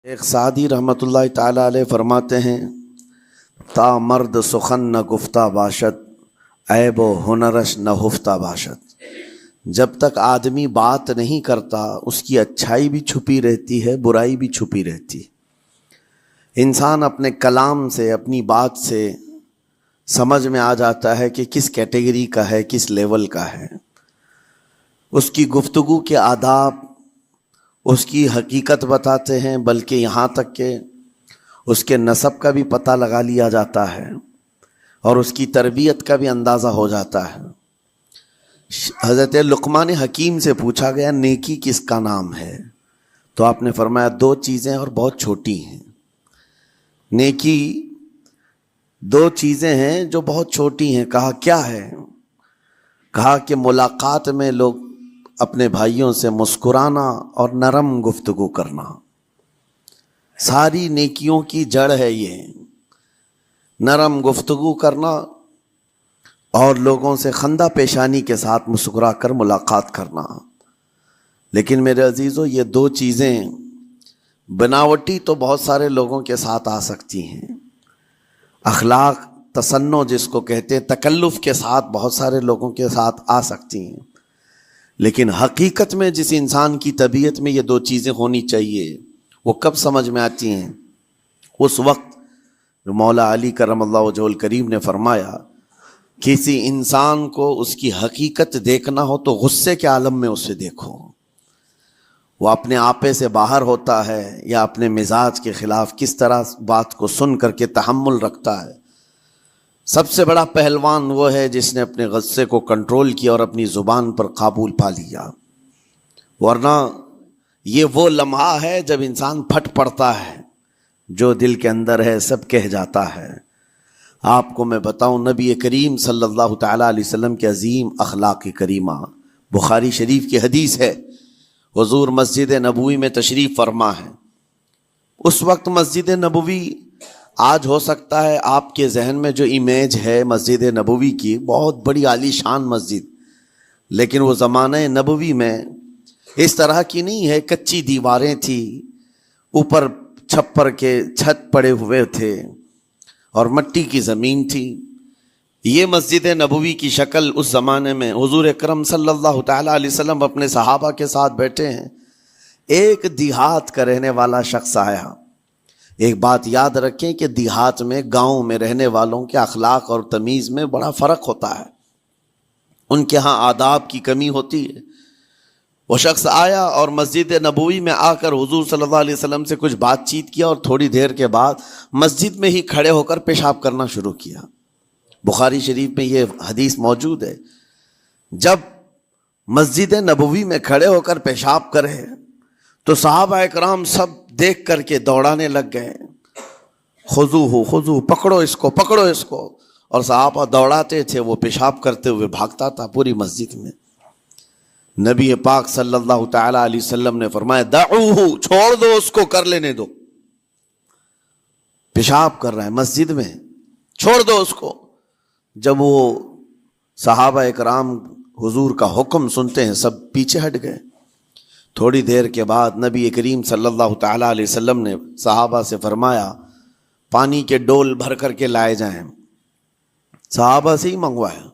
ایک سعدی رحمۃ اللہ تعالی علیہ فرماتے ہیں تا مرد سخن نہ گفتہ باشد عیب و ہنرش نہ ہفتہ باشد۔ جب تک آدمی بات نہیں کرتا اس کی اچھائی بھی چھپی رہتی ہے، برائی بھی چھپی رہتی ہے۔ انسان اپنے کلام سے، اپنی بات سے سمجھ میں آ جاتا ہے کہ کس کیٹیگری کا ہے، کس لیول کا ہے۔ اس کی گفتگو کے آداب اس کی حقیقت بتاتے ہیں، بلکہ یہاں تک کہ اس کے نسب کا بھی پتہ لگا لیا جاتا ہے اور اس کی تربیت کا بھی اندازہ ہو جاتا ہے۔ حضرت لقمان حکیم سے پوچھا گیا نیکی کس کا نام ہے، تو آپ نے فرمایا دو چیزیں اور بہت چھوٹی ہیں۔ نیکی دو چیزیں ہیں جو بہت چھوٹی ہیں۔ کہا کیا ہے؟ کہا کہ ملاقات میں لوگ اپنے بھائیوں سے مسکرانا اور نرم گفتگو کرنا۔ ساری نیکیوں کی جڑ ہے یہ، نرم گفتگو کرنا اور لوگوں سے خندہ پیشانی کے ساتھ مسکرا کر ملاقات کرنا۔ لیکن میرے عزیزو، یہ دو چیزیں بناوٹی تو بہت سارے لوگوں کے ساتھ آ سکتی ہیں، اخلاق تصنع جس کو کہتے ہیں، تکلف کے ساتھ بہت سارے لوگوں کے ساتھ آ سکتی ہیں، لیکن حقیقت میں جس انسان کی طبیعت میں یہ دو چیزیں ہونی چاہیے وہ کب سمجھ میں آتی ہیں؟ اس وقت مولا علی کرم اللہ وجہہ الکریم نے فرمایا کسی انسان کو اس کی حقیقت دیکھنا ہو تو غصے کے عالم میں اسے دیکھو، وہ اپنے آپے سے باہر ہوتا ہے یا اپنے مزاج کے خلاف کس طرح بات کو سن کر کے تحمل رکھتا ہے۔ سب سے بڑا پہلوان وہ ہے جس نے اپنے غصے کو کنٹرول کیا اور اپنی زبان پر قابو پا لیا، ورنہ یہ وہ لمحہ ہے جب انسان پھٹ پڑتا ہے، جو دل کے اندر ہے سب کہہ جاتا ہے۔ آپ کو میں بتاؤں، نبی کریم صلی اللہ تعالیٰ علیہ وسلم کے عظیم اخلاق کریمہ، بخاری شریف کی حدیث ہے، حضور مسجد نبوی میں تشریف فرما ہے۔ اس وقت مسجد نبوی، آج ہو سکتا ہے آپ کے ذہن میں جو امیج ہے مسجد نبوی کی، بہت بڑی عالی شان مسجد، لیکن وہ زمانہ نبوی میں اس طرح کی نہیں ہے۔ کچی دیواریں تھی، اوپر چھپر کے چھت پڑے ہوئے تھے اور مٹی کی زمین تھی۔ یہ مسجد نبوی کی شکل اس زمانے میں حضور اکرم صلی اللہ تعالیٰ علیہ وسلم اپنے صحابہ کے ساتھ بیٹھے ہیں، ایک دیہات کا رہنے والا شخص آیا۔ ایک بات یاد رکھیں کہ دیہات میں، گاؤں میں رہنے والوں کے اخلاق اور تمیز میں بڑا فرق ہوتا ہے، ان کے ہاں آداب کی کمی ہوتی ہے۔ وہ شخص آیا اور مسجد نبوی میں آ کر حضور صلی اللہ علیہ وسلم سے کچھ بات چیت کیا اور تھوڑی دیر کے بعد مسجد میں ہی کھڑے ہو کر پیشاب کرنا شروع کیا۔ بخاری شریف میں یہ حدیث موجود ہے۔ جب مسجد نبوی میں کھڑے ہو کر پیشاب کرے تو صحابہ اکرام سب دیکھ کر کے دوڑانے لگ گئے، خذوہ خذوہ، پکڑو اس کو، پکڑو اس کو، اور صحابہ دوڑاتے تھے، وہ پیشاب کرتے ہوئے بھاگتا تھا پوری مسجد میں۔ نبی پاک صلی اللہ تعالی علیہ وسلم نے فرمایا دعوہ، چھوڑ دو اس کو، کر لینے دو، پیشاب کر رہا ہے مسجد میں، چھوڑ دو اس کو۔ جب وہ صحابہ اکرام حضور کا حکم سنتے ہیں سب پیچھے ہٹ گئے۔ تھوڑی دیر کے بعد نبی کریم صلی اللہ تعالیٰ علیہ وسلم نے صحابہ سے فرمایا پانی کے ڈول بھر کر کے لائے جائیں۔ صحابہ سے ہی منگوایا،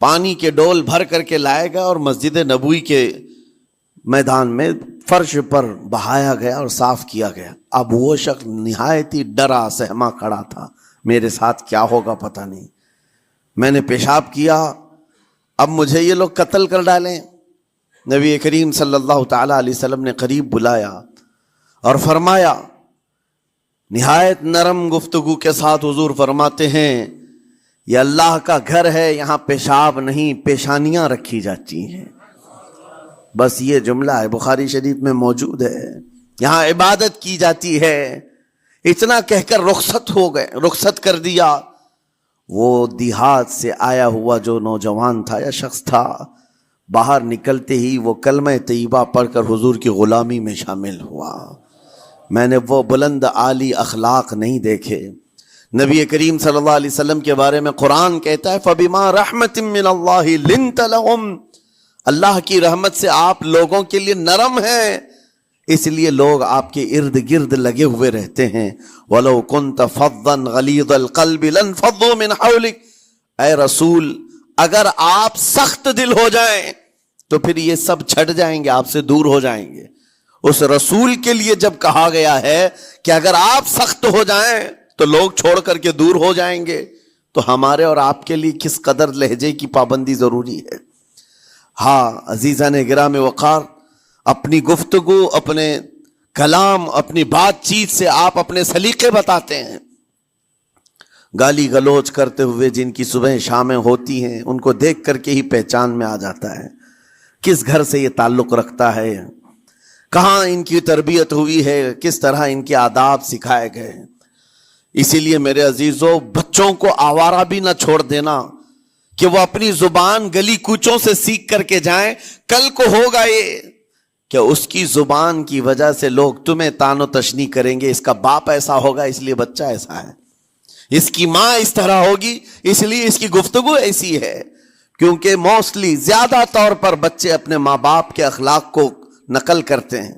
پانی کے ڈول بھر کر کے لائے گیا اور مسجد نبوی کے میدان میں فرش پر بہایا گیا اور صاف کیا گیا۔ اب وہ شخص نہایت ہی ڈرا سہما کھڑا تھا، میرے ساتھ کیا ہوگا پتہ نہیں، میں نے پیشاب کیا، اب مجھے یہ لوگ قتل کر ڈالیں۔ نبی کریم صلی اللہ تعالیٰ علیہ وسلم نے قریب بلایا اور فرمایا، نہایت نرم گفتگو کے ساتھ حضور فرماتے ہیں یہ اللہ کا گھر ہے، یہاں پیشاب نہیں پیشانیاں رکھی جاتی ہیں۔ بس یہ جملہ ہے، بخاری شریف میں موجود ہے، یہاں عبادت کی جاتی ہے۔ اتنا کہہ کر رخصت ہو گئے، رخصت کر دیا۔ وہ دیہات سے آیا ہوا جو نوجوان تھا یا شخص تھا، باہر نکلتے ہی وہ کلمہ طیبہ پڑھ کر حضور کی غلامی میں شامل ہوا۔ میں نے وہ بلند عالی اخلاق نہیں دیکھے۔ نبی کریم صلی اللہ علیہ وسلم کے بارے میں قرآن کہتا ہے فَبِمَا رَحْمَةٍ مِّنَ اللَّهِ لِنْتَ لَهُمْ، اللہ کی رحمت سے آپ لوگوں کے لیے نرم ہیں، اس لیے لوگ آپ کے ارد گرد لگے ہوئے رہتے ہیں. وَلَوْ كُنْتَ فَظًّا غَلِيظَ الْقَلْبِ لَانْفَضُّوا مِنْ حَوْلِكَ. اے رسول اگر آپ سخت دل ہو جائیں تو پھر یہ سب چھٹ جائیں گے، آپ سے دور ہو جائیں گے. اس رسول کے لیے جب کہا گیا ہے کہ اگر آپ سخت ہو جائیں تو لوگ چھوڑ کر کے دور ہو جائیں گے، تو ہمارے اور آپ کے لیے کس قدر لہجے کی پابندی ضروری ہے. ہاں عزیزان گرام وقار، اپنی گفتگو، اپنے کلام، اپنی بات چیت سے آپ اپنے سلیقے بتاتے ہیں. گالی گلوچ کرتے ہوئے جن کی صبح شامیں ہوتی ہیں ان کو دیکھ کر کے ہی پہچان میں آ جاتا ہے کس گھر سے یہ تعلق رکھتا ہے، کہاں ان کی تربیت ہوئی ہے، کس طرح ان کے آداب سکھائے گئے. اسی لیے میرے عزیزو، بچوں کو آوارہ بھی نہ چھوڑ دینا کہ وہ اپنی زبان گلی کوچوں سے سیکھ کر کے جائیں. کل کو ہوگا یہ کہ اس کی زبان کی وجہ سے لوگ تمہیں تان و تشنیع کریں گے، اس کا باپ ایسا ہوگا اس لیے بچہ ایسا ہے، اس کی ماں اس طرح ہوگی اس لیے اس کی گفتگو ایسی ہے. کیونکہ موسٹلی زیادہ طور پر بچے اپنے ماں باپ کے اخلاق کو نقل کرتے ہیں،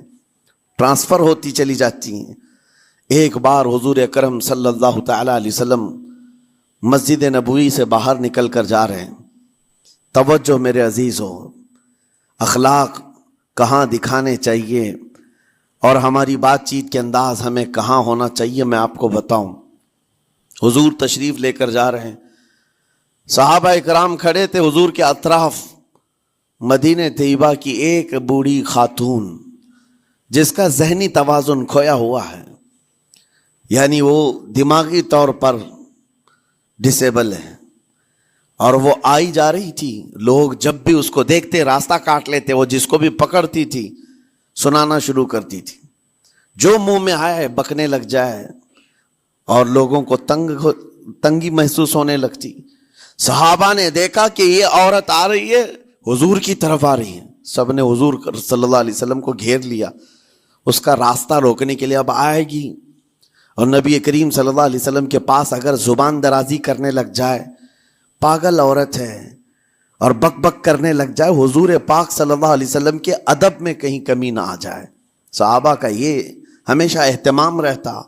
ٹرانسفر ہوتی چلی جاتی ہیں. ایک بار حضور اکرم صلی اللہ تعالی علیہ وسلم مسجد نبوی سے باہر نکل کر جا رہے ہیں. توجہ میرے عزیز ہو، اخلاق کہاں دکھانے چاہیے اور ہماری بات چیت کے انداز ہمیں کہاں ہونا چاہیے میں آپ کو بتاؤں. حضور تشریف لے کر جا رہے ہیں، صحابہ اکرام کھڑے تھے حضور کے اطراف. مدینہ طیبہ کی ایک بوڑھی خاتون جس کا ذہنی توازن کھویا ہوا ہے، یعنی وہ دماغی طور پر ڈسیبل ہے، اور وہ آئی جا رہی تھی. لوگ جب بھی اس کو دیکھتے راستہ کاٹ لیتے، وہ جس کو بھی پکڑتی تھی سنانا شروع کرتی تھی، جو منہ میں آئے بکنے لگ جائے، اور لوگوں کو تنگی محسوس ہونے لگتی. صحابہ نے دیکھا کہ یہ عورت آ رہی ہے، حضور کی طرف آ رہی ہے، سب نے حضور صلی اللہ علیہ وسلم کو گھیر لیا اس کا راستہ روکنے کے لیے. اب آئے گی اور نبی کریم صلی اللہ علیہ وسلم کے پاس اگر زبان درازی کرنے لگ جائے، پاگل عورت ہے، اور بک بک کرنے لگ جائے، حضور پاک صلی اللہ علیہ وسلم کے ادب میں کہیں کمی نہ آ جائے. صحابہ کا یہ ہمیشہ اہتمام رہتا.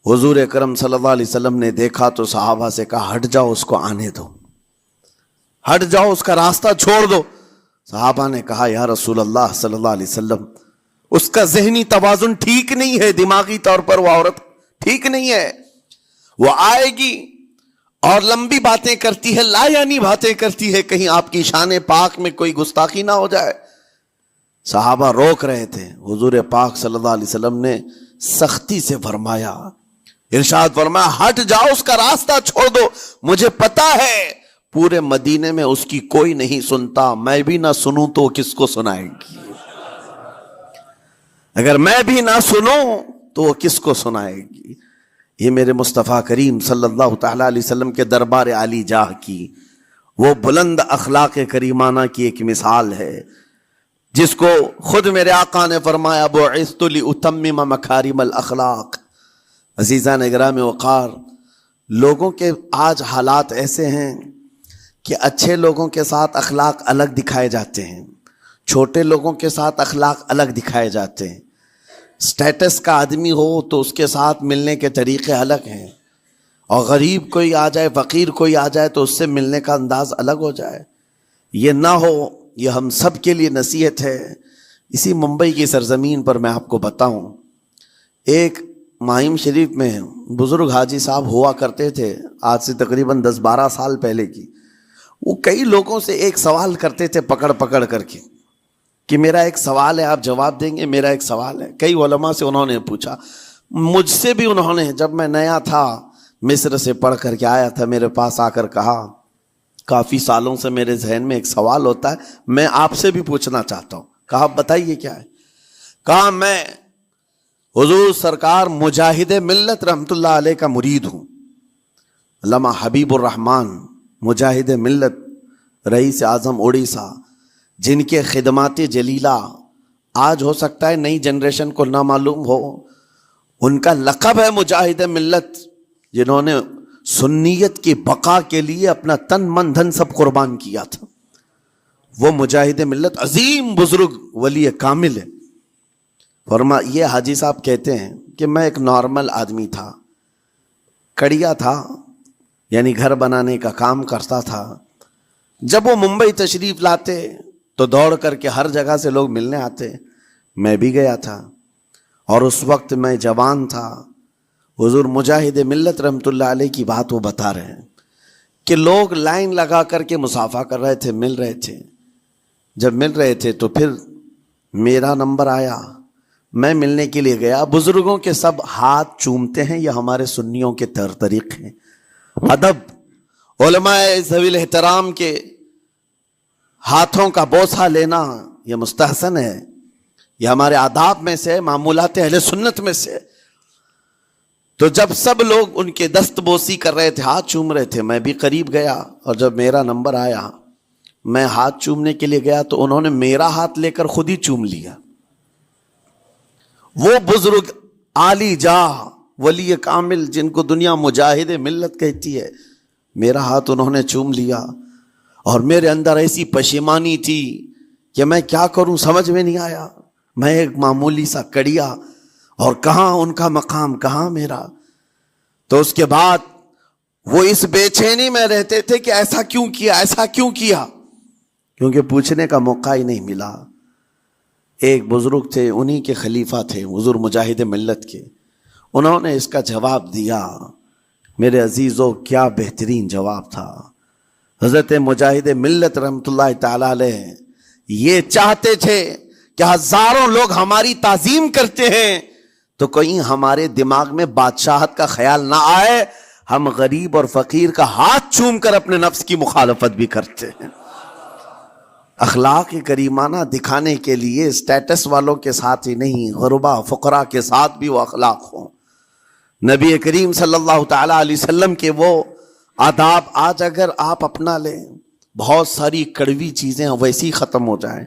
حضور اکرم صلی اللہ علیہ وسلم نے دیکھا تو صحابہ سے کہا ہٹ جاؤ، اس کو آنے دو، ہٹ جاؤ، اس کا راستہ چھوڑ دو. صحابہ نے کہا یا رسول اللہ صلی اللہ علیہ وسلم، اس کا ذہنی توازن ٹھیک نہیں ہے، دماغی طور پر وہ عورت ٹھیک نہیں ہے. وہ آئے گی اور لمبی باتیں کرتی ہے، لا یعنی باتیں کرتی ہے، کہیں آپ کی شان پاک میں کوئی گستاخی نہ ہو جائے. صحابہ روک رہے تھے. حضور پاک صلی اللہ علیہ وسلم نے سختی سے فرمایا، ارشاد فرمایا ہٹ جاؤ، اس کا راستہ چھوڑ دو. مجھے پتا ہے پورے مدینے میں اس کی کوئی نہیں سنتا، میں بھی نہ سنوں تو وہ کس کو سنائے گی؟ اگر میں بھی نہ سنوں تو وہ کس کو سنائے گی؟ یہ میرے مصطفیٰ کریم صلی اللہ تعالی علیہ وسلم کے دربار عالی جاہ کی وہ بلند اخلاق کریمانہ کی ایک مثال ہے، جس کو خود میرے آقا نے فرمایا بعثت لأتمم مکارم الاخلاق. عزیزان گرام وقار، لوگوں کے آج حالات ایسے ہیں کہ اچھے لوگوں کے ساتھ اخلاق الگ دکھائے جاتے ہیں، چھوٹے لوگوں کے ساتھ اخلاق الگ دکھائے جاتے ہیں. سٹیٹس کا آدمی ہو تو اس کے ساتھ ملنے کے طریقے الگ ہیں، اور غریب کوئی آ جائے، فقیر کوئی آ جائے تو اس سے ملنے کا انداز الگ ہو جائے. یہ نہ ہو، یہ ہم سب کے لیے نصیحت ہے. اسی ممبئی کی سرزمین پر میں آپ کو بتاؤں، ایک ماہم شریف میں بزرگ حاجی صاحب ہوا کرتے تھے، آج سے تقریباً 10-12 سال پہلے کی. وہ کئی لوگوں سے ایک سوال کرتے تھے پکڑ پکڑ کر کے کہ میرا ایک سوال ہے، آپ جواب دیں گے، میرا ایک سوال ہے. کئی علماء سے انہوں نے پوچھا، مجھ سے بھی انہوں نے، جب میں نیا تھا مصر سے پڑھ کر کے آیا تھا، میرے پاس آ کر کہا کافی سالوں سے میرے ذہن میں ایک سوال ہوتا ہے، میں آپ سے بھی پوچھنا چاہتا ہوں. کہا بتائیے کیا ہے؟ کہا میں حضور سرکار مجاہد ملت رحمت اللہ علیہ کا مرید ہوں. علامہ حبیب الرحمن مجاہد ملت، رئیس اعظم اڑیسہ، جن کے خدمات جلیلہ آج ہو سکتا ہے نئی جنریشن کو نہ معلوم ہو. ان کا لقب ہے مجاہد ملت، جنہوں نے سنیت کی بقا کے لیے اپنا تن من دھن سب قربان کیا تھا. وہ مجاہد ملت عظیم بزرگ ولی کامل ہے. یہ حاجی صاحب کہتے ہیں کہ میں ایک نارمل آدمی تھا، کڑیا تھا، یعنی گھر بنانے کا کام کرتا تھا۔ جب وہ ممبئی تشریف لاتے تو دوڑ کر کے ہر جگہ سے لوگ ملنے آتے، میں بھی گیا تھا، اور اس وقت میں جوان تھا۔ حضور مجاہد ملت رحمۃ اللہ علیہ کی بات وہ بتا رہے ہیں کہ لوگ لائن لگا کر کے مصافحہ کر رہے تھے، مل رہے تھے۔ جب مل رہے تھے تو پھر میرا نمبر آیا، میں ملنے کے لیے گیا۔ بزرگوں کے سب ہاتھ چومتے ہیں، یہ ہمارے سنیوں کے طریق ہیں۔ ادب، علماء ذوی الاحترام کے ہاتھوں کا بوسہ لینا یہ مستحسن ہے، یہ ہمارے آداب میں سے، معمولات اہل سنت میں سے۔ تو جب سب لوگ ان کے دست بوسی کر رہے تھے، ہاتھ چوم رہے تھے، میں بھی قریب گیا، اور جب میرا نمبر آیا میں ہاتھ چومنے کے لیے گیا تو انہوں نے میرا ہاتھ لے کر خود ہی چوم لیا۔ وہ بزرگ عالی جاہ ولی کامل جن کو دنیا مجاہد ملت کہتی ہے، میرا ہاتھ انہوں نے چوم لیا، اور میرے اندر ایسی پشیمانی تھی کہ میں کیا کروں سمجھ میں نہیں آیا۔ میں ایک معمولی سا کڑیا، اور کہاں ان کا مقام کہاں میرا۔ تو اس کے بعد وہ اس بے چینی میں رہتے تھے کہ ایسا کیوں کیا، ایسا کیوں کیا، کیونکہ پوچھنے کا موقع ہی نہیں ملا۔ ایک بزرگ تھے، انہی کے خلیفہ تھے حضور مجاہد ملت کے، انہوں نے اس کا جواب دیا۔ میرے عزیزو کیا بہترین جواب تھا۔ حضرت مجاہد ملت رحمۃ اللہ تعالی علیہ یہ چاہتے تھے کہ ہزاروں لوگ ہماری تعظیم کرتے ہیں تو کہیں ہمارے دماغ میں بادشاہت کا خیال نہ آئے، ہم غریب اور فقیر کا ہاتھ چوم کر اپنے نفس کی مخالفت بھی کرتے ہیں۔ اخلاق کریمانہ دکھانے کے لیے اسٹیٹس والوں کے ساتھ ہی نہیں، غربا فقراء کے ساتھ بھی وہ اخلاق ہوں۔ نبی کریم صلی اللہ تعالی علیہ وسلم کے وہ آداب آج اگر آپ اپنا لیں، بہت ساری کڑوی چیزیں ویسی ختم ہو جائیں۔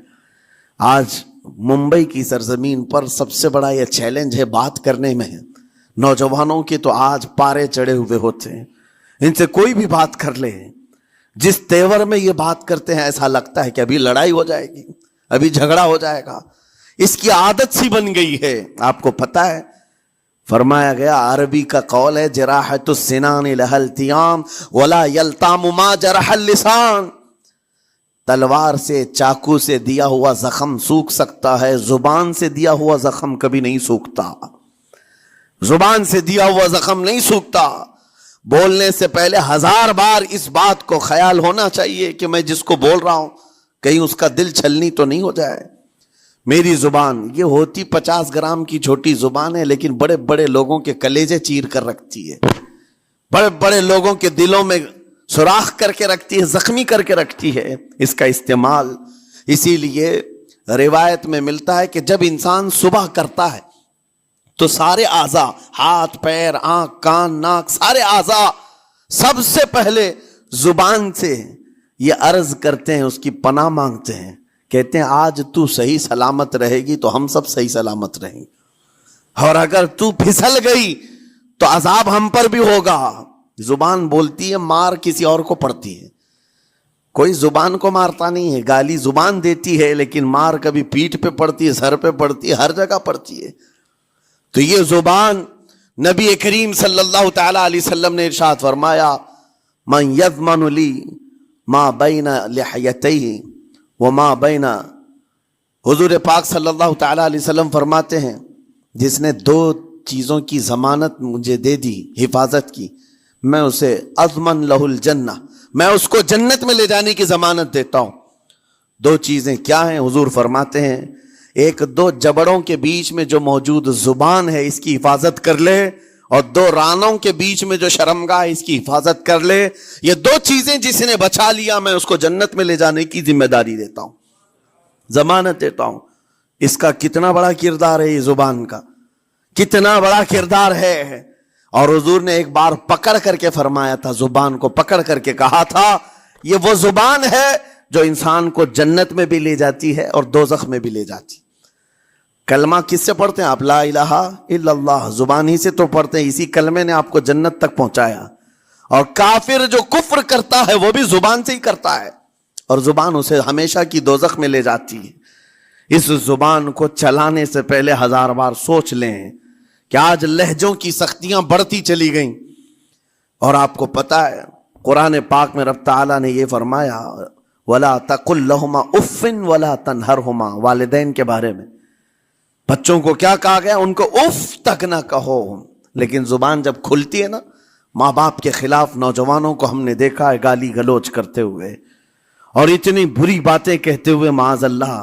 آج ممبئی کی سرزمین پر سب سے بڑا یہ چیلنج ہے بات کرنے میں، نوجوانوں کے تو آج پارے چڑھے ہوئے ہوتے ہیں، ان سے کوئی بھی بات کر لے، جس تیور میں یہ بات کرتے ہیں ایسا لگتا ہے کہ ابھی لڑائی ہو جائے گی، ابھی جھگڑا ہو جائے گا۔ اس کی عادت سی بن گئی ہے۔ آپ کو پتہ ہے فرمایا گیا، عربی کا قول ہے، جراحت السنان لها التیام ولا یلتام ما جرح اللسان۔ تلوار سے، چاقو سے دیا ہوا زخم سوکھ سکتا ہے، زبان سے دیا ہوا زخم کبھی نہیں سوکھتا۔ زبان سے دیا ہوا زخم نہیں سوکھتا۔ بولنے سے پہلے 1000 بار اس بات کو خیال ہونا چاہیے کہ میں جس کو بول رہا ہوں کہیں اس کا دل چھلنی تو نہیں ہو جائے۔ میری زبان یہ ہوتی 50 گرام کی چھوٹی زبان ہے، لیکن بڑے بڑے لوگوں کے کلیجے چیر کر رکھتی ہے، بڑے بڑے لوگوں کے دلوں میں سوراخ کر کے رکھتی ہے، زخمی کر کے رکھتی ہے اس کا استعمال۔ اسی لیے روایت میں ملتا ہے کہ جب انسان صبح کرتا ہے تو سارے اعضاء، ہاتھ پیر آنکھ کان ناک، سارے اعضاء سب سے پہلے زبان سے یہ عرض کرتے ہیں، اس کی پناہ مانگتے ہیں، کہتے ہیں آج تو صحیح سلامت رہے گی تو ہم سب صحیح سلامت رہیں گے، اور اگر تو پھسل گئی تو عذاب ہم پر بھی ہوگا۔ زبان بولتی ہے، مار کسی اور کو پڑتی ہے، کوئی زبان کو مارتا نہیں ہے، گالی زبان دیتی ہے، لیکن مار کبھی پیٹھ پہ پڑتی ہے، سر پہ پڑتی ہے، ہر جگہ پڑتی ہے۔ تو یہ زبان نبی کریم صلی اللہ تعالی علیہ وسلم نے ارشاد فرمایا، من یضمن لی ما بین لحیتیہ وما بین، حضور پاک صلی اللہ تعالی علیہ وسلم فرماتے ہیں جس نے 2 چیزوں کی ضمانت مجھے دے دی، حفاظت کی، میں اسے اضمن لہ الجنہ، میں اس کو جنت میں لے جانے کی ضمانت دیتا ہوں۔ 2 چیزیں کیا ہیں؟ حضور فرماتے ہیں، ایک 2 جبڑوں کے بیچ میں جو موجود زبان ہے اس کی حفاظت کر لے، اور 2 رانوں کے بیچ میں جو شرمگاہ ہے اس کی حفاظت کر لے۔ یہ 2 چیزیں جس نے بچا لیا میں اس کو جنت میں لے جانے کی ذمہ داری دیتا ہوں، ضمانت دیتا ہوں۔ اس کا کتنا بڑا کردار ہے، یہ زبان کا کتنا بڑا کردار ہے۔ اور حضور نے ایک بار پکڑ کر کے فرمایا تھا، زبان کو پکڑ کر کے کہا تھا، یہ وہ زبان ہے جو انسان کو جنت میں بھی لے جاتی ہے اور دوزخ میں بھی لے جاتی۔ کلمہ کس سے پڑھتے ہیں آپ؟ لا الہ الا اللہ، زبان ہی سے تو پڑھتے ہیں، اسی کلمے نے آپ کو جنت تک پہنچایا۔ اور کافر جو کفر کرتا ہے وہ بھی زبان سے ہی کرتا ہے، اور زبان اسے ہمیشہ کی دوزخ میں لے جاتی ہے۔ اس زبان کو چلانے سے پہلے 1000 بار سوچ لیں کہ آج لہجوں کی سختیاں بڑھتی چلی گئیں. اور آپ کو پتہ ہے قرآن پاک میں رب تعالیٰ نے یہ فرمایا وَلَا تَقُلْ لَهُمَا اُفٍّ وَلَا تَنْهَرْهُمَا. والدین کے بارے میں بچوں کو کیا کہا گیا؟ ان کو اف تک نہ کہو. لیکن زبان جب کھلتی ہے نا ماں باپ کے خلاف، نوجوانوں کو ہم نے دیکھا ہے گالی گلوچ کرتے ہوئے اور اتنی بری باتیں کہتے ہوئے معاذ اللہ.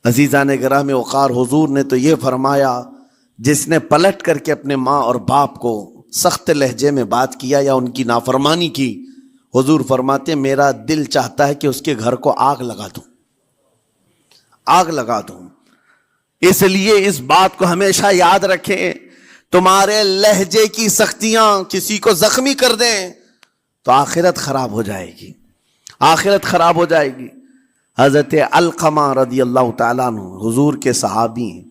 عزیزان گرامی وقار، حضور نے تو یہ فرمایا جس نے پلٹ کر کے اپنے ماں اور باپ کو سخت لہجے میں بات کیا یا ان کی نافرمانی کی، حضور فرماتے میرا دل چاہتا ہے کہ اس کے گھر کو آگ لگا دوں، آگ لگا دوں. اس لیے اس بات کو ہمیشہ یاد رکھیں، تمہارے لہجے کی سختیاں کسی کو زخمی کر دیں تو آخرت خراب ہو جائے گی، آخرت خراب ہو جائے گی. حضرت علقمہ رضی اللہ تعالیٰ عنہ حضور کے صحابی ہیں،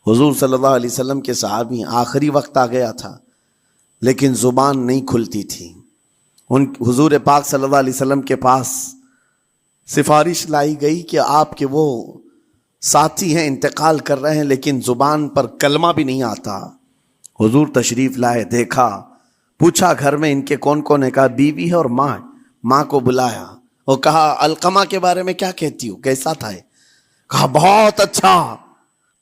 حضور صلی اللہ علیہ وسلم کے صحابی ہیں. آخری وقت آ گیا تھا لیکن زبان نہیں کھلتی تھی. حضور پاک صلی اللہ علیہ وسلم کے پاس سفارش لائی گئی کہ آپ کے وہ ساتھی ہیں انتقال کر رہے ہیں لیکن زبان پر کلمہ بھی نہیں آتا. حضور تشریف لائے، دیکھا، پوچھا گھر میں ان کے کون کون ہے؟ کہا بیوی ہے اور ماں ہے. ماں کو بلایا اور کہا علقمہ کے بارے میں کیا کہتی ہو، کیسا تھا ہے؟ کہا بہت اچھا،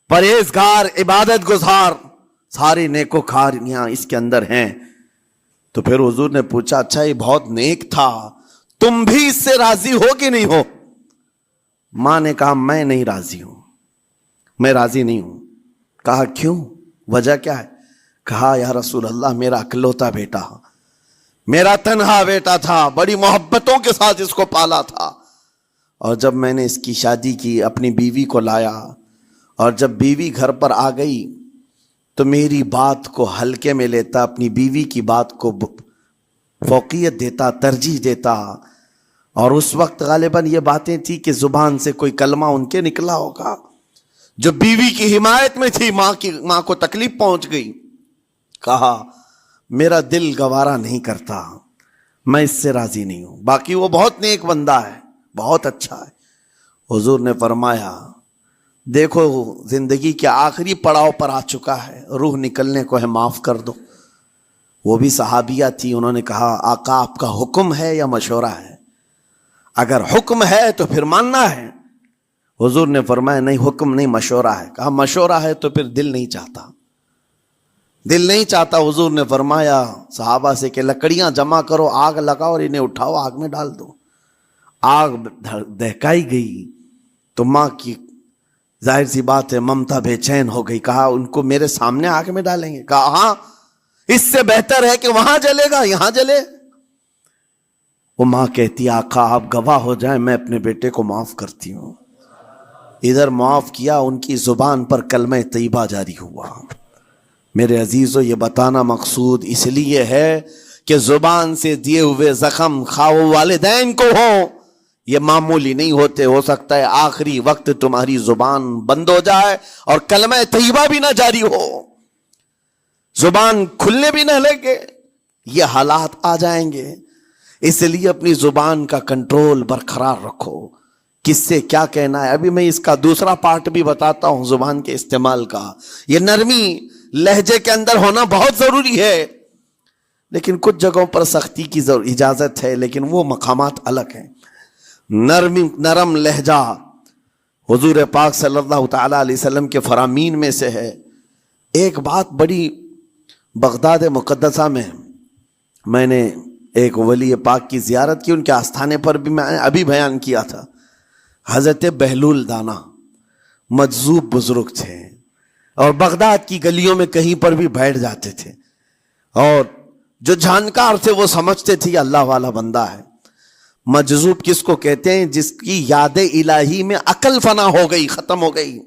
پرہیزگار، عبادت گزار، ساری نیکوکاریاں اس کے اندر ہیں. تو پھر حضور نے پوچھا اچھا یہ بہت نیک تھا، تم بھی اس سے راضی ہو کہ نہیں ہو؟ ماں نے کہا میں نہیں راضی ہوں، میں راضی نہیں ہوں. کہا کیوں، وجہ کیا ہے؟ کہا یا رسول اللہ میرا اکلوتا بیٹا، میرا تنہا بیٹا تھا، بڑی محبتوں کے ساتھ اس کو پالا تھا، اور جب میں نے اس کی شادی کی اپنی بیوی کو لایا اور جب بیوی گھر پر آ گئی تو میری بات کو ہلکے میں لیتا، اپنی بیوی کی بات کو فوقیت دیتا، ترجیح دیتا. اور اس وقت غالباً یہ باتیں تھی کہ زبان سے کوئی کلمہ ان کے نکلا ہوگا جو بیوی کی حمایت میں تھی، ماں کو تکلیف پہنچ گئی. کہا میرا دل گوارا نہیں کرتا، میں اس سے راضی نہیں ہوں، باقی وہ بہت نیک بندہ ہے، بہت اچھا ہے. حضور نے فرمایا دیکھو زندگی کے آخری پڑاؤ پر آ چکا ہے، روح نکلنے کو ہے، معاف کر دو. وہ بھی صحابیہ تھی، انہوں نے کہا آقا آپ کا حکم ہے یا مشورہ ہے؟ اگر حکم ہے تو پھر ماننا ہے. حضور نے فرمایا نہیں حکم نہیں، مشورہ ہے. کہا مشورہ ہے تو پھر دل نہیں چاہتا، دل نہیں چاہتا. حضور نے فرمایا صحابہ سے کہ لکڑیاں جمع کرو، آگ لگاؤ اور انہیں اٹھاؤ آگ میں ڈال دو. آگ دہکائی گئی تو ماں کی ظاہر سی بات ہے ممتا بے چین ہو گئی. کہا ان کو میرے سامنے آگ میں ڈالیں گے؟ کہا ہاں، اس سے بہتر ہے کہ وہاں جلے گا یہاں جلے. وہ ماں کہتی آقا آپ گواہ ہو جائیں میں اپنے بیٹے کو معاف کرتی ہوں. ادھر معاف کیا، ان کی زبان پر کلمہ طیبہ جاری ہوا. میرے عزیزو یہ بتانا مقصود اس لیے ہے کہ زبان سے دیے ہوئے زخم خواہ والدین کو ہو، یہ معمولی نہیں ہوتے. ہو سکتا ہے آخری وقت تمہاری زبان بند ہو جائے اور کلمہ طیبہ بھی نہ جاری ہو، زبان کھلنے بھی نہ لگے، یہ حالات آ جائیں گے. اس لیے اپنی زبان کا کنٹرول برقرار رکھو. کس سے کیا کہنا ہے، ابھی میں اس کا دوسرا پارٹ بھی بتاتا ہوں زبان کے استعمال کا. یہ نرمی لہجے کے اندر ہونا بہت ضروری ہے، لیکن کچھ جگہوں پر سختی کی اجازت ہے، لیکن وہ مقامات الگ ہیں. نرم لہجہ حضور پاک صلی اللہ تعالی علیہ وسلم کے فرامین میں سے ہے. ایک بات بڑی بغداد مقدسہ میں نے ایک ولی پاک کی زیارت کی، ان کے آستانے پر بھی میں ابھی بیان کیا تھا. حضرت بہلول دانا مجذوب بزرگ تھے اور بغداد کی گلیوں میں کہیں پر بھی بیٹھ جاتے تھے، اور جو جانکار تھے وہ سمجھتے تھے یہ اللہ والا بندہ ہے. مجذوب کس کو کہتے ہیں؟ جس کی یاد الہی میں عقل فنا ہو گئی، ختم ہو گئی،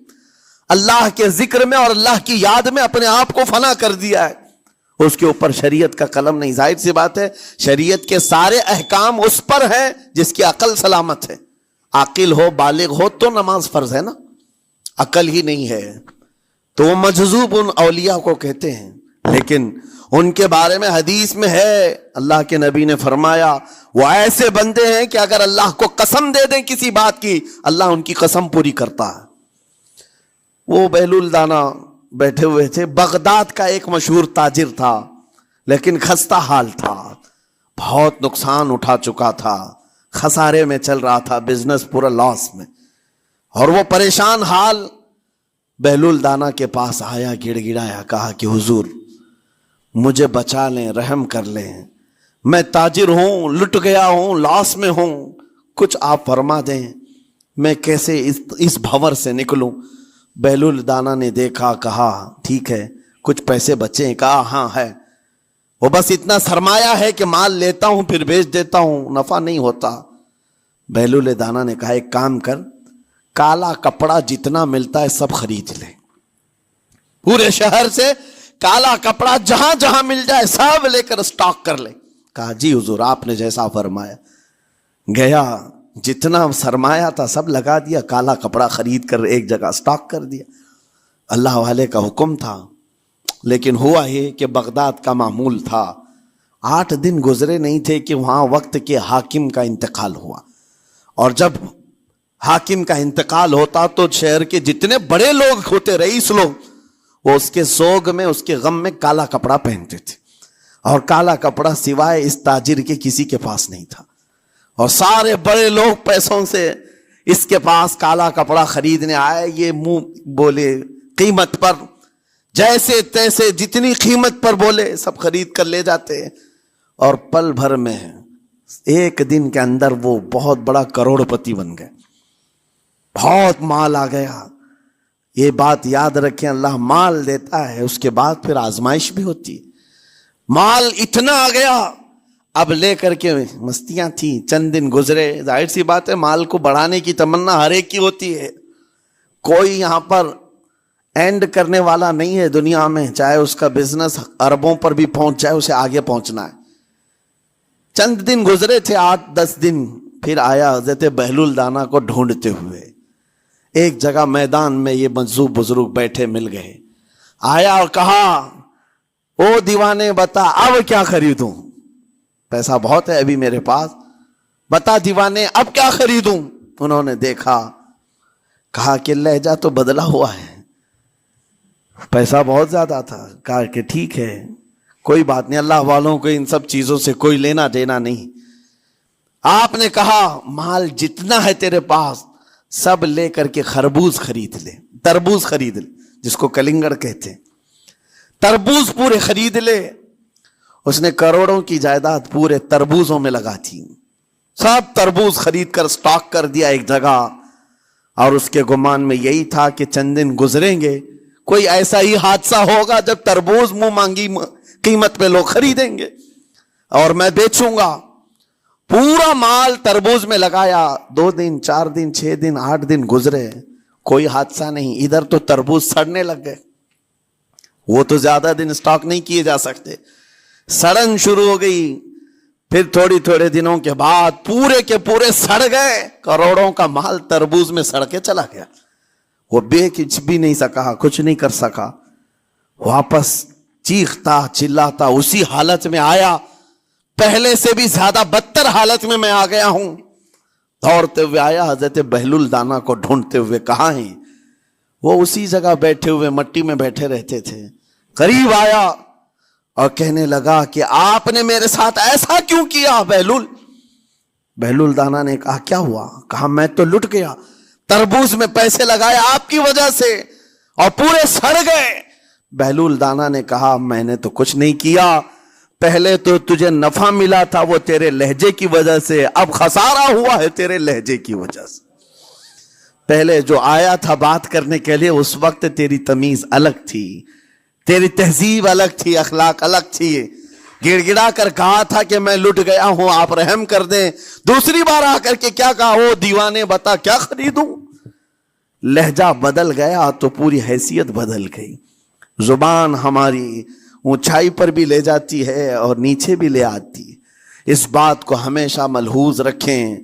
اللہ کے ذکر میں اور اللہ کی یاد میں اپنے آپ کو فنا کر دیا ہے. اس کے اوپر شریعت کا قلم نہیں. ظاہر سی بات ہے شریعت کے سارے احکام اس پر ہیں جس کی عقل سلامت ہے. عاقل ہو، بالغ ہو تو نماز فرض ہے نا، عقل ہی نہیں ہے تو وہ مجذوب ان اولیاء کو کہتے ہیں. لیکن ان کے بارے میں حدیث میں ہے، اللہ کے نبی نے فرمایا وہ ایسے بندے ہیں کہ اگر اللہ کو قسم دے دیں کسی بات کی، اللہ ان کی قسم پوری کرتا ہے۔ وہ بہلول دانا بیٹھے ہوئے تھے، بغداد کا ایک مشہور تاجر تھا، لیکن خستہ حال تھا، بہت نقصان اٹھا چکا تھا، خسارے میں چل رہا تھا، بزنس پورا لاس میں، اور وہ پریشان حال بہلول دانا کے پاس آیا، گڑ گڑایا، کہا کہ حضور مجھے بچا لیں، رحم کر لیں، میں تاجر ہوں، لٹ گیا ہوں، لاس میں ہوں، کچھ آپ فرما دیں، میں کیسے اس بھور سے نکلوں؟ بہلول دانا نے دیکھا، کہا ٹھیک ہے، کچھ پیسے بچے؟ کہا ہاں ہے، وہ بس اتنا سرمایہ ہے کہ مال لیتا ہوں پھر بیچ دیتا ہوں، نفع نہیں ہوتا۔ بہلول دانا نے کہا ایک کام کر، کالا کپڑا جتنا ملتا ہے سب خرید لے، پورے شہر سے کالا کپڑا جہاں جہاں مل جائے سب لے کر اسٹاک کر لے۔ کہا جی حضور آپ نے جیسا فرمایا۔ گیا، جتنا سرمایہ تھا سب لگا دیا، کالا کپڑا خرید کر ایک جگہ اسٹاک کر دیا۔ اللہ والے کا حکم تھا، لیکن ہوا یہ کہ بغداد کا معمول تھا، 8 دن گزرے نہیں تھے کہ وہاں وقت کے حاکم کا انتقال ہوا، اور جب حاکم کا انتقال ہوتا تو شہر کے جتنے بڑے لوگ ہوتے، رئیس لوگ، وہ اس کے سوگ میں، اس کے غم میں کالا کپڑا پہنتے تھے، اور کالا کپڑا سوائے اس تاجر کے کسی کے پاس نہیں تھا، اور سارے بڑے لوگ پیسوں سے اس کے پاس کالا کپڑا خریدنے آئے، یہ منہ بولے قیمت پر، جیسے تیسے جتنی قیمت پر بولے سب خرید کر لے جاتے، اور پل بھر میں ایک دن کے اندر وہ بہت بڑا کروڑ پتی بن گئے، بہت مال آ گیا۔ یہ بات یاد رکھیں، اللہ مال دیتا ہے، اس کے بعد پھر آزمائش بھی ہوتی ہے۔ مال اتنا آ گیا، اب لے کر کے مستیاں تھیں، چند دن گزرے، ظاہر سی بات ہے مال کو بڑھانے کی تمنا ہر ایک کی ہوتی ہے، کوئی یہاں پر اینڈ کرنے والا نہیں ہے دنیا میں، چاہے اس کا بزنس اربوں پر بھی پہنچ جائے، اسے آگے پہنچنا ہے۔ چند دن گزرے تھے، 8-10 دن، پھر آیا حضرت بہلول دانا کو ڈھونڈتے ہوئے، ایک جگہ میدان میں یہ مجذوب بزرگ بیٹھے مل گئے، آیا اور کہا او دیوانے بتا اب کیا خریدوں، پیسہ بہت ہے ابھی میرے پاس، بتا دیوانے اب کیا خریدوں؟ انہوں نے دیکھا، کہا کہ لہجہ تو بدلا ہوا ہے، پیسہ بہت زیادہ تھا، کہا کہ ٹھیک ہے کوئی بات نہیں، اللہ والوں کو ان سب چیزوں سے کوئی لینا دینا نہیں۔ آپ نے کہا مال جتنا ہے تیرے پاس سب لے کر کے خربوز خرید لے، تربوز خرید لے، جس کو کلنگڑ کہتے ہیں، تربوز پورے خرید لے۔ اس نے کروڑوں کی جائیداد پورے تربوزوں میں لگا تھی، سب تربوز خرید کر سٹاک کر دیا ایک جگہ، اور اس کے گمان میں یہی تھا کہ چند دن گزریں گے، کوئی ایسا ہی حادثہ ہوگا جب تربوز منہ مانگی قیمت پہ لوگ خریدیں گے اور میں بیچوں گا۔ پورا مال تربوز میں لگایا، 2 دن 4 دن 6 دن 8 دن گزرے، کوئی حادثہ نہیں، ادھر تو تربوز سڑنے لگ گئے، وہ تو زیادہ دن سٹاک نہیں کیے جا سکتے، سڑن شروع ہو گئی، پھر تھوڑے دنوں کے بعد پورے کے پورے سڑ گئے، کروڑوں کا مال تربوز میں سڑ کے چلا گیا، وہ کچھ بھی نہیں سکا، کچھ نہیں کر سکا، واپس چیختا چلاتا اسی حالت میں آیا، پہلے سے بھی زیادہ بدتر حالت میں میں آ گیا ہوں، دوڑتے ہوئے آیا، حضرت بہلول دانا کو ڈھونڈتے ہوئے، کہاں ہیں؟ وہ اسی جگہ بیٹھے ہوئے مٹی میں بیٹھے رہتے تھے، قریب آیا اور کہنے لگا کہ آپ نے میرے ساتھ ایسا کیوں کیا بہلول؟ بہلول دانا نے کہا کیا ہوا؟ کہا میں تو لٹ گیا، تربوز میں پیسے لگائے آپ کی وجہ سے اور پورے سڑ گئے۔ بہلول دانا نے کہا میں نے تو کچھ نہیں کیا، پہلے تو تجھے نفع ملا تھا وہ تیرے لہجے کی وجہ سے، اب خسارہ ہوا ہے تیرے لہجے کی وجہ سے۔ پہلے جو آیا تھا بات کرنے کے لیے اس وقت تیری تمیز الگ تھی، تیری تہذیب الگ تھی، اخلاق الگ تھی، گڑ گڑا کر کہا تھا کہ میں لٹ گیا ہوں آپ رحم کر دیں، دوسری بار آ کر کے کیا کہا؟ او دیوانے بتا کیا خریدوں؟ لہجہ بدل گیا تو پوری حیثیت بدل گئی، زبان ہماری اونچائی پر بھی لے جاتی ہے اور نیچے بھی لے آتی ہے۔ اس بات کو ہمیشہ ملحوظ رکھیں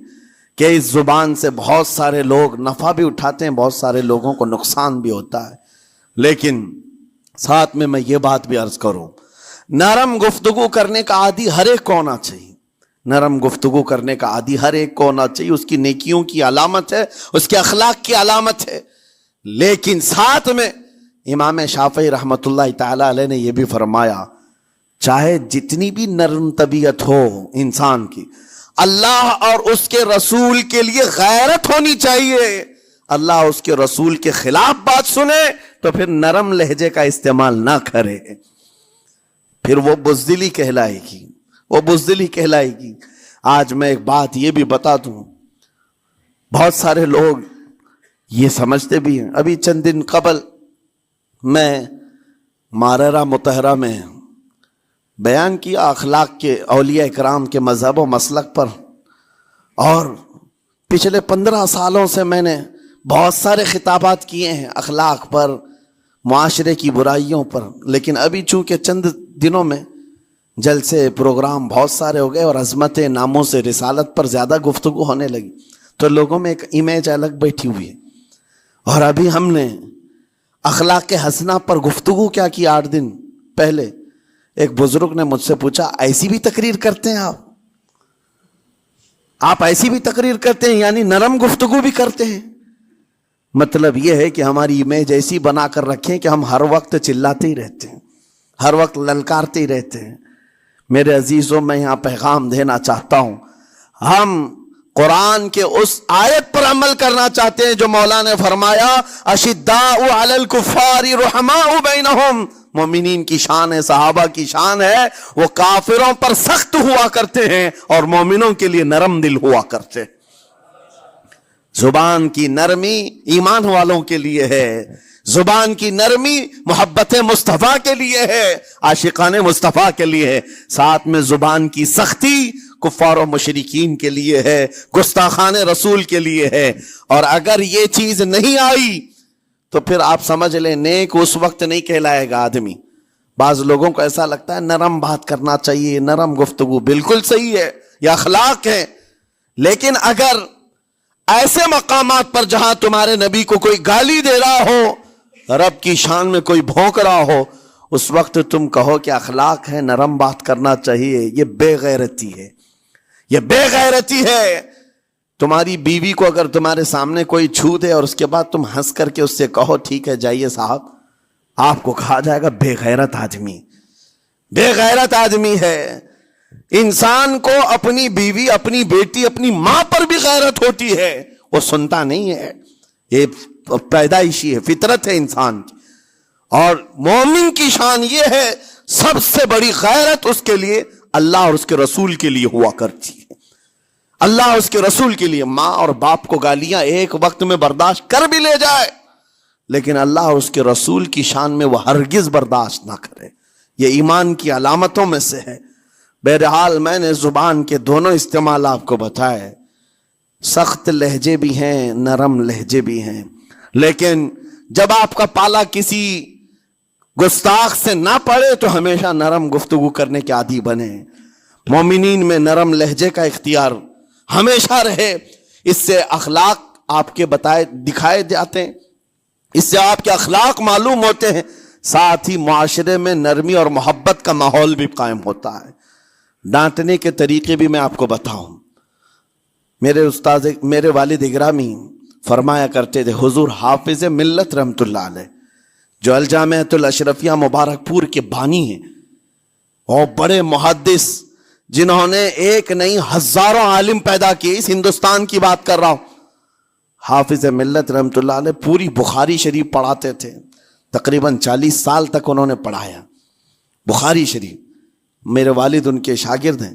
کہ اس زبان سے بہت سارے لوگ نفع بھی اٹھاتے ہیں، بہت سارے لوگوں کو نقصان بھی ہوتا ہے، لیکن ساتھ میں یہ بات بھی عرض کروں، نرم گفتگو کرنے کا عادی ہر ایک کو ہونا چاہیے، نرم گفتگو کرنے کا عادی ہر ایک کو ہونا چاہیے، اس کی نیکیوں کی علامت ہے، اس کے اخلاق کی علامت ہے۔ لیکن ساتھ میں امام شافعی رحمۃ اللہ تعالی علیہ نے یہ بھی فرمایا، چاہے جتنی بھی نرم طبیعت ہو انسان کی، اللہ اور اس کے رسول کے لیے غیرت ہونی چاہیے۔ اللہ اس کے رسول کے خلاف بات سنے تو پھر نرم لہجے کا استعمال نہ کرے، پھر وہ بزدلی کہلائے گی، وہ بزدلی کہلائے گی۔ آج میں ایک بات یہ بھی بتا دوں، بہت سارے لوگ یہ سمجھتے بھی ہیں، ابھی چند دن قبل میں ماررہ مطہرہ میں بیان کیا اخلاق کے، اولیاء اکرام کے مذہب و مسلک پر، اور پچھلے 15 سالوں سے میں نے بہت سارے خطابات کیے ہیں اخلاق پر، معاشرے کی برائیوں پر، لیکن ابھی چونکہ چند دنوں میں جلسے پروگرام بہت سارے ہو گئے اور عظمت ناموس رسالت پر زیادہ گفتگو ہونے لگی، تو لوگوں میں ایک امیج الگ بیٹھی ہوئی ہے۔ اور ابھی ہم نے اخلاق حسنہ پر گفتگو کیا کی 8 دن پہلے، ایک بزرگ نے مجھ سے پوچھا، ایسی بھی تقریر کرتے ہیں آپ ایسی بھی تقریر کرتے ہیں، یعنی نرم گفتگو بھی کرتے ہیں؟ مطلب یہ ہے کہ ہماری امیج ایسی بنا کر رکھیں کہ ہم ہر وقت چلاتے ہی رہتے ہیں، ہر وقت للکارتے ہی رہتے ہیں۔ میرے عزیزوں، میں یہاں پیغام دینا چاہتا ہوں، ہم قرآن کے اس آیت پر عمل کرنا چاہتے ہیں جو مولا نے فرمایا، اشداء علی الکفار رحماء بینہم، مومنین کی شان ہے، صحابہ کی شان ہے، وہ کافروں پر سخت ہوا کرتے ہیں اور مومنوں کے لیے نرم دل ہوا کرتے ہیں۔ زبان کی نرمی ایمان والوں کے لیے ہے، زبان کی نرمی محبت مصطفیٰ کے لیے ہے، عاشقان مصطفیٰ کے لیے ہے، ساتھ میں زبان کی سختی کفار و مشرکین کے لیے ہے، گستاخان رسول کے لیے ہے۔ اور اگر یہ چیز نہیں آئی تو پھر آپ سمجھ لیں نیک اس وقت نہیں کہلائے گا آدمی۔ بعض لوگوں کو ایسا لگتا ہے نرم بات کرنا چاہیے، نرم گفتگو، بالکل صحیح ہے، یہ اخلاق ہے، لیکن اگر ایسے مقامات پر جہاں تمہارے نبی کو کوئی گالی دے رہا ہو، رب کی شان میں کوئی بھونک رہا ہو، اس وقت تم کہو کہ اخلاق ہے، نرم بات کرنا چاہیے، یہ بے غیرتی ہے، یہ بے غیرتی ہے۔ تمہاری بیوی کو اگر تمہارے سامنے کوئی چھو دے اور اس کے بعد تم ہنس کر کے اس سے کہو ٹھیک ہے جائیے صاحب، آپ کو کہا جائے گا بے غیرت آدمی، بے غیرت آدمی ہے۔ انسان کو اپنی بیوی، اپنی بیٹی، اپنی ماں پر بھی غیرت ہوتی ہے، وہ سنتا نہیں ہے، یہ پیدائشی ہے، فطرت ہے انسان کی۔ اور مومن کی شان یہ ہے، سب سے بڑی غیرت اس کے لیے اللہ اور اس کے رسول کے لیے ہوا کرتی ہے، اللہ اور اس کے رسول کے لیے۔ ماں اور باپ کو گالیاں ایک وقت میں برداشت کر بھی لے جائے، لیکن اللہ اور اس کے رسول کی شان میں وہ ہرگز برداشت نہ کرے، یہ ایمان کی علامتوں میں سے ہے۔ بہرحال میں نے زبان کے دونوں استعمال آپ کو بتائے، سخت لہجے بھی ہیں، نرم لہجے بھی ہیں، لیکن جب آپ کا پالا کسی گستاخ سے نہ پڑے تو ہمیشہ نرم گفتگو کرنے کے عادی بنے۔ مومنین میں نرم لہجے کا اختیار ہمیشہ رہے، اس سے اخلاق آپ کے بتائے دکھائے جاتے ہیں، اس سے آپ کے اخلاق معلوم ہوتے ہیں، ساتھ ہی معاشرے میں نرمی اور محبت کا ماحول بھی قائم ہوتا ہے۔ ڈانٹنے کے طریقے بھی میں آپ کو بتاؤں، میرے والد اگرامی فرمایا کرتے تھے، حضور حافظ ملت رحمت اللہ علیہ جو الجامعۃ الاشرفیہ مبارک پور کے بانی ہیں اور بڑے محدث جنہوں نے ایک نہیں ہزاروں عالم پیدا کیے، اس ہندوستان کی بات کر رہا ہوں، حافظ ملت رحمت اللہ علیہ پوری بخاری شریف پڑھاتے تھے، تقریباً 40 سال تک انہوں نے پڑھایا بخاری شریف۔ میرے والد ان کے شاگرد ہیں،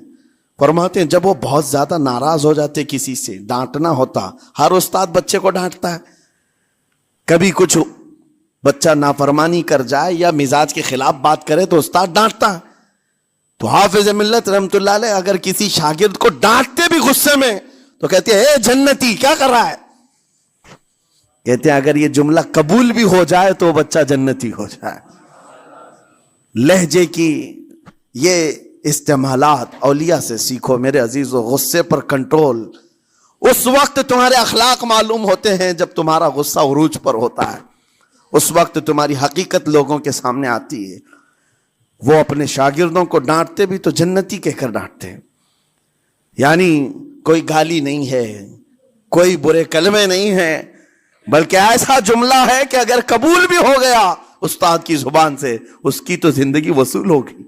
فرماتے ہیں جب وہ بہت زیادہ ناراض ہو جاتے کسی سے، ڈانٹنا ہوتا، ہر استاد بچے کو ڈانٹتا ہے، کبھی کچھ بچہ نافرمانی کر جائے یا مزاج کے خلاف بات کرے تو استاد ڈانٹتا ہے، تو حافظ ملت رحمت اللہ علیہ اگر کسی شاگرد کو ڈانٹتے بھی غصے میں تو کہتے ہیں اے جنتی کیا کر رہا ہے، کہتے ہیں اگر یہ جملہ قبول بھی ہو جائے تو وہ بچہ جنتی ہو جائے۔ لہجے کی یہ استعمالات اولیاء سے سیکھو میرے عزیزو۔ غصے پر کنٹرول اس وقت تمہارے اخلاق معلوم ہوتے ہیں جب تمہارا غصہ عروج پر ہوتا ہے، اس وقت تمہاری حقیقت لوگوں کے سامنے آتی ہے۔ وہ اپنے شاگردوں کو ڈانٹتے بھی تو جنتی کہہ کر ڈانٹتے ہیں، یعنی کوئی گالی نہیں ہے، کوئی برے کلمے نہیں ہیں، بلکہ ایسا جملہ ہے کہ اگر قبول بھی ہو گیا استاد کی زبان سے، اس کی تو زندگی وصول ہوگی،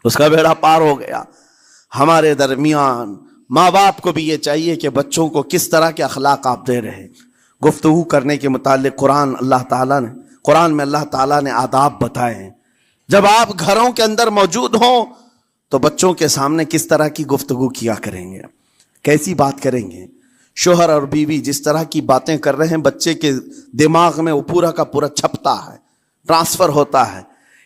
اس کا بیڑا پار ہو گیا۔ ہمارے درمیان ماں باپ کو بھی یہ چاہیے کہ بچوں کو کس طرح کے اخلاق آپ دے رہے ہیں۔ گفتگو کرنے کے متعلق قرآن میں اللہ تعالیٰ نے آداب بتائے ہیں۔ جب آپ گھروں کے اندر موجود ہوں تو بچوں کے سامنے کس طرح کی گفتگو کیا کریں گے، کیسی بات کریں گے۔ شوہر اور بیوی جس طرح کی باتیں کر رہے ہیں بچے کے دماغ میں وہ پورا کا پورا چھپتا ہے، ٹرانسفر ہوتا ہے۔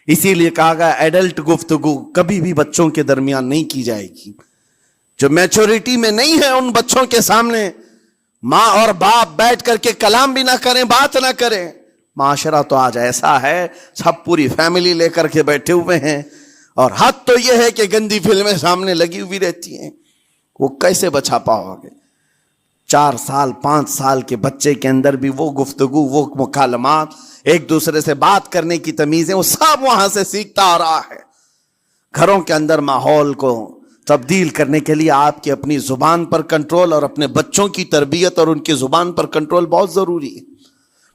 اسی لیے کہا گیا ایڈلٹ گفتگو کبھی بھی بچوں کے درمیان نہیں کی جائے گی۔ جو میچورٹی میں نہیں ہے ان بچوں کے سامنے ماں اور باپ بیٹھ کر کے کلام بھی نہ کریں، بات نہ کریں۔ معاشرہ تو آج ایسا ہے، سب پوری فیملی لے کر کے بیٹھے ہوئے ہیں، اور حد تو یہ ہے کہ گندی فلمیں سامنے لگی ہوئی رہتی ہیں۔ وہ کیسے بچا پاؤ گے؟ 4 سال 5 سال کے بچے کے اندر بھی وہ گفتگو، وہ مکالمات، ایک دوسرے سے بات کرنے کی تمیزیں، وہ سب وہاں سے سیکھتا آ رہا ہے۔ گھروں کے اندر ماحول کو تبدیل کرنے کے لیے آپ کی اپنی زبان پر کنٹرول اور اپنے بچوں کی تربیت اور ان کی زبان پر کنٹرول بہت ضروری ہے۔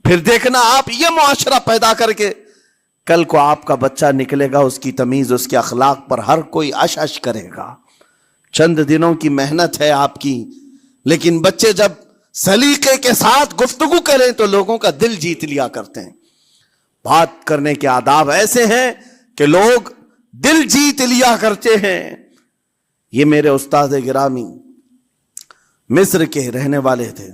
پھر دیکھنا آپ یہ معاشرہ پیدا کر کے کل کو آپ کا بچہ نکلے گا، اس کی تمیز، اس کے اخلاق پر ہر کوئی اش اش کرے گا۔ چند دنوں کی محنت ہے آپ کی، لیکن بچے جب سلیقے کے ساتھ گفتگو کریں تو لوگوں کا دل جیت لیا کرتے ہیں۔ بات کرنے کے آداب ایسے ہیں کہ لوگ دل جیت لیا کرتے ہیں۔ یہ میرے استاد گرامی مصر کے رہنے والے تھے،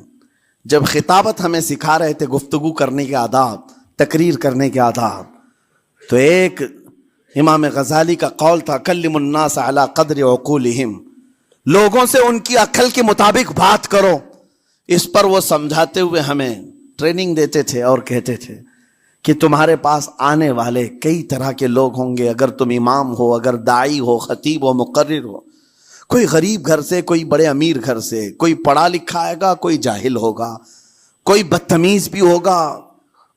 جب خطابت ہمیں سکھا رہے تھے گفتگو کرنے کے آداب، تقریر کرنے کے آداب، تو ایک امام غزالی کا قول تھا کلم الناس علی قدر عقولہم، لوگوں سے ان کی عقل کے مطابق بات کرو۔ اس پر وہ سمجھاتے ہوئے ہمیں ٹریننگ دیتے تھے اور کہتے تھے کہ تمہارے پاس آنے والے کئی طرح کے لوگ ہوں گے، اگر تم امام ہو، اگر داعی ہو، خطیب ہو، مقرر ہو، کوئی غریب گھر سے، کوئی بڑے امیر گھر سے، کوئی پڑھا لکھا آئے گا، کوئی جاہل ہوگا، کوئی بدتمیز بھی ہوگا،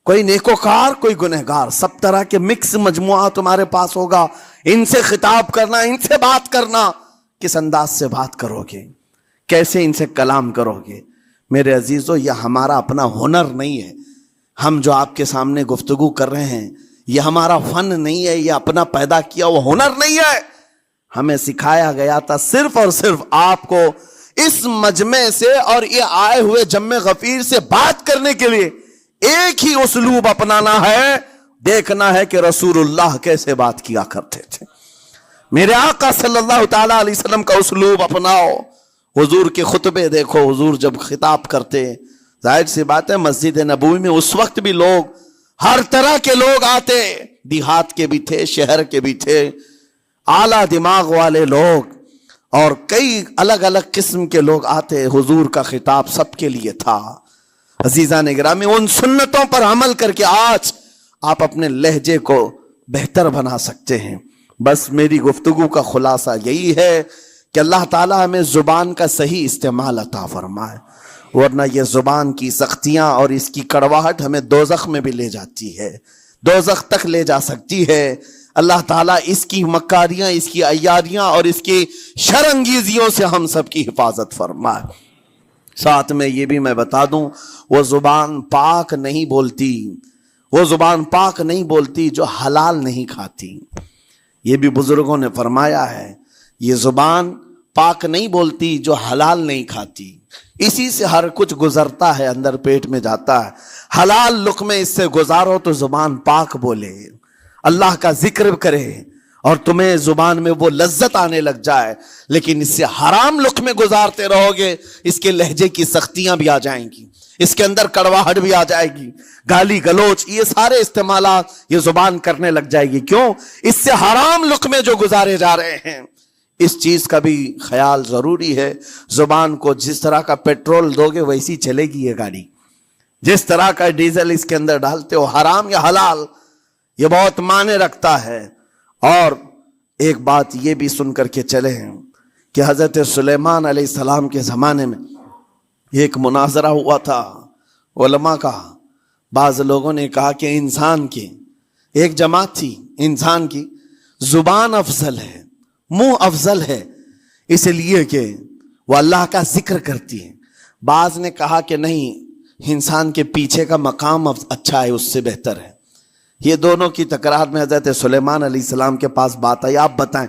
کوئی نیکوکار، کوئی گنہگار، سب طرح کے مکس مجموعہ تمہارے پاس ہوگا۔ ان سے خطاب کرنا، ان سے بات کرنا، کس انداز سے بات کرو گے، کیسے ان سے کلام کرو گے؟ میرے عزیزو، یہ ہمارا اپنا ہنر نہیں ہے۔ ہم جو آپ کے سامنے گفتگو کر رہے ہیں یہ ہمارا فن نہیں ہے، یہ اپنا پیدا کیا وہ ہنر نہیں ہے۔ ہمیں سکھایا گیا تھا صرف اور صرف آپ کو اس مجمع سے اور یہ آئے ہوئے جمع غفیر سے بات کرنے کے لیے ایک ہی اسلوب اپنانا ہے، دیکھنا ہے کہ رسول اللہ کیسے بات کیا کرتے تھے۔ میرے آقا صلی اللہ تعالیٰ علیہ وسلم کا اسلوب اپناؤ۔ حضور کے خطبے دیکھو، حضور جب خطاب کرتے، ظاہر سی بات ہے مسجد نبوی میں اس وقت بھی لوگ، ہر طرح کے لوگ آتے، دیہات کے بھی تھے، شہر کے بھی تھے، اعلیٰ دماغ والے لوگ اور کئی الگ الگ قسم کے لوگ آتے۔ حضور کا خطاب سب کے لیے تھا۔ عزیزان گرامی، ان سنتوں پر عمل کر کے آج آپ اپنے لہجے کو بہتر بنا سکتے ہیں۔ بس میری گفتگو کا خلاصہ یہی ہے کہ اللہ تعالیٰ ہمیں زبان کا صحیح استعمال عطا فرمائے، ورنہ یہ زبان کی سختیاں اور اس کی کڑواہٹ ہمیں دوزخ میں بھی لے جاتی ہے، دوزخ تک لے جا سکتی ہے۔ اللہ تعالیٰ اس کی مکاریاں، اس کی عیاریاں اور اس کی شرانگیزیوں سے ہم سب کی حفاظت فرمائے۔ ساتھ میں یہ بھی میں بتا دوں، وہ زبان پاک نہیں بولتی، وہ زبان پاک نہیں بولتی جو حلال نہیں کھاتی۔ یہ بھی بزرگوں نے فرمایا ہے، یہ زبان پاک نہیں بولتی جو حلال نہیں کھاتی۔ اسی سے ہر کچھ گزرتا ہے، اندر پیٹ میں جاتا ہے۔ حلال لقمے اس سے گزارو تو زبان پاک بولے، اللہ کا ذکر کرے اور تمہیں زبان میں وہ لذت آنے لگ جائے، لیکن اس سے حرام لقمے گزارتے رہو گے، اس کے لہجے کی سختیاں بھی آ جائیں گی، اس کے اندر کڑواہٹ بھی آ جائے گی، گالی گلوچ، یہ سارے استعمالات یہ زبان کرنے لگ جائے گی۔ کیوں؟ اس سے حرام لقمے جو گزارے جا رہے ہیں۔ اس چیز کا بھی خیال ضروری ہے۔ زبان کو جس طرح کا پیٹرول دو گے ویسی چلے گی یہ گاڑی، جس طرح کا ڈیزل اس کے اندر ڈالتے ہو، حرام یا حلال، یہ بہت معنی رکھتا ہے۔ اور ایک بات یہ بھی سن کر کے چلے ہیں کہ حضرت سلیمان علیہ السلام کے زمانے میں ایک مناظرہ ہوا تھا علماء کا، بعض لوگوں نے کہا کہ انسان کی ایک جماعت تھی، انسان کی زبان افضل ہے، منہ افضل ہے، اس لیے کہ وہ اللہ کا ذکر کرتی ہے۔ بعض نے کہا کہ نہیں، انسان کے پیچھے کا مقام اچھا ہے، اس سے بہتر ہے۔ یہ دونوں کی تکرار میں حضرت سلیمان علیہ السلام کے پاس بات آئی، آپ بتائیں۔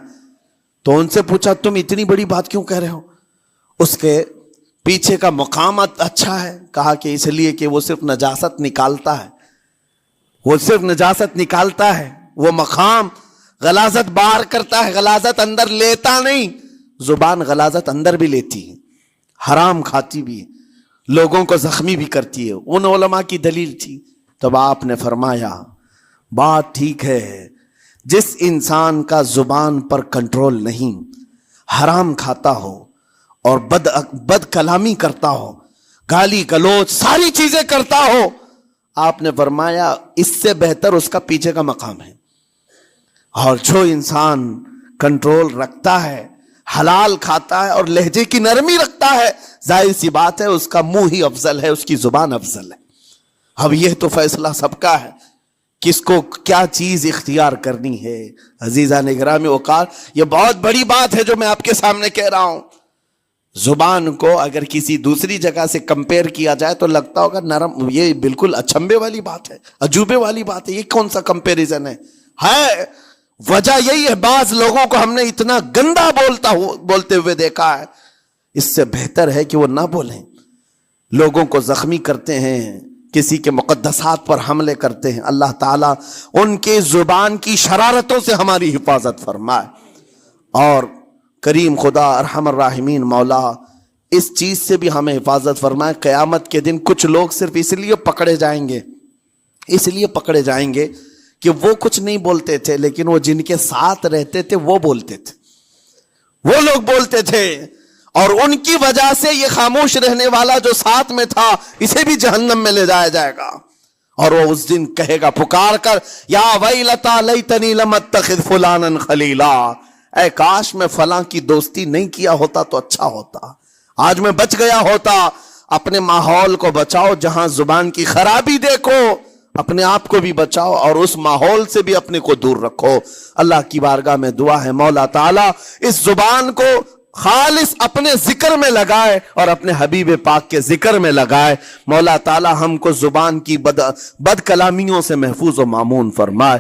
تو ان سے پوچھا تم اتنی بڑی بات کیوں کہہ رہے ہو؟ اس کے پیچھے کا مقام اچھا ہے۔ کہا کہ اس لیے کہ وہ صرف نجاست نکالتا ہے، وہ صرف نجاست نکالتا ہے، وہ مقام غلاظت باہر کرتا ہے، غلاظت اندر لیتا نہیں۔ زبان غلاظت اندر بھی لیتی ہے، حرام کھاتی بھی ہے، لوگوں کو زخمی بھی کرتی ہے۔ ان علماء کی دلیل تھی۔ تب آپ نے فرمایا بات ٹھیک ہے، جس انسان کا زبان پر کنٹرول نہیں، حرام کھاتا ہو اور بد کلامی کرتا ہو، گالی گلوچ ساری چیزیں کرتا ہو، آپ نے فرمایا اس سے بہتر اس کا پیچھے کا مقام ہے۔ اور جو انسان کنٹرول رکھتا ہے، حلال کھاتا ہے اور لہجے کی نرمی رکھتا ہے، ظاہر سی بات ہے اس کا منہ ہی افضل ہے، اس کی زبان افضل ہے۔ اب یہ تو فیصلہ سب کا ہے، کس کو کیا چیز اختیار کرنی ہے۔ عزیزان گرامی اوقات، یہ بہت بڑی بات ہے جو میں آپ کے سامنے کہہ رہا ہوں۔ زبان کو اگر کسی دوسری جگہ سے کمپیئر کیا جائے تو لگتا ہوگا نرم، یہ بالکل اچنبے والی بات ہے، عجوبے والی بات ہے، یہ کون سا کمپیریزن ہے؟ وجہ یہی ہے، بعض لوگوں کو ہم نے اتنا گندا بولتے ہوئے دیکھا ہے، اس سے بہتر ہے کہ وہ نہ بولیں۔ لوگوں کو زخمی کرتے ہیں، کسی کے مقدسات پر حملے کرتے ہیں۔ اللہ تعالیٰ ان کے زبان کی شرارتوں سے ہماری حفاظت فرمائے، اور کریم خدا ارحم الراحمین مولا اس چیز سے بھی ہمیں حفاظت فرمائے۔ قیامت کے دن کچھ لوگ صرف اس لیے پکڑے جائیں گے کہ وہ کچھ نہیں بولتے تھے، لیکن وہ جن کے ساتھ رہتے تھے وہ بولتے تھے، وہ لوگ بولتے تھے، اور ان کی وجہ سے یہ خاموش رہنے والا جو ساتھ میں تھا اسے بھی جہنم میں لے جایا جائے گا۔ اور وہ اس دن کہے گا پکار کر، یا ویلتا لیتنی لم اتخذ فلانا خلیلا، اے کاش میں فلاں کی دوستی نہیں کیا ہوتا تو اچھا ہوتا، آج میں بچ گیا ہوتا۔ اپنے ماحول کو بچاؤ، جہاں زبان کی خرابی دیکھو اپنے آپ کو بھی بچاؤ، اور اس ماحول سے بھی اپنے کو دور رکھو۔ اللہ کی بارگاہ میں دعا ہے مولا تعالیٰ اس زبان کو خالص اپنے ذکر میں لگائے اور اپنے حبیب پاک کے ذکر میں لگائے۔ مولا تعالیٰ ہم کو زبان کی بد کلامیوں سے محفوظ و مامون فرمائے۔